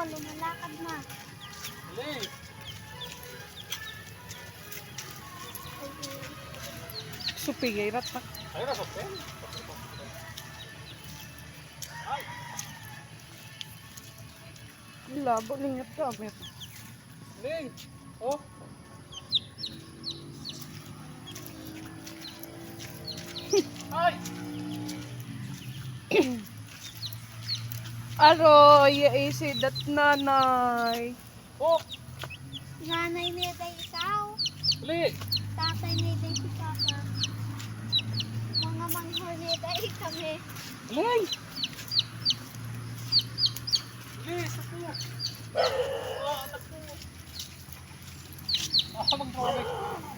lumalakad na. Dali. Supigay rat na. Ayun na, sopin. Ay! Labo lingat kami. Ling! Oh! Ay! Aroy, isi dat nanay. Oh! Nanay ni day ikaw. Dali! Tatay ni day si Papa. Mga manghor ni day kami. Ling! Dali, sapo. Ah, tapo. Mag-rongay.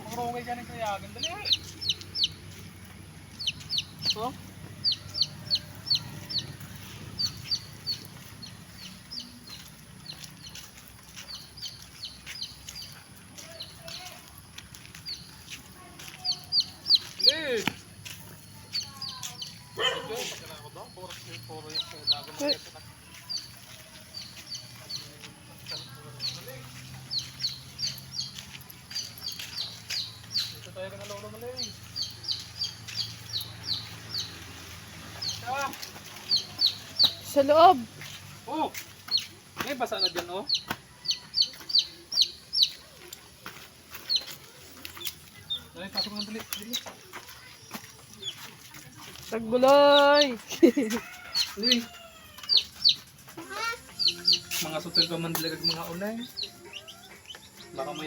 Mag-rongay ka ng kayagan. Dali! Oh? Dali! Ito, pagkala ko daw. Puro yung dagan na ito. Dito tayo ka na lolo maling. Ah! Sa loob. Oh! May basa na dyan, oh. Dali, pasok na dali. Dali. Tagbuloy. Dali. Mga sutil pa man dilagag mga unay. Baka may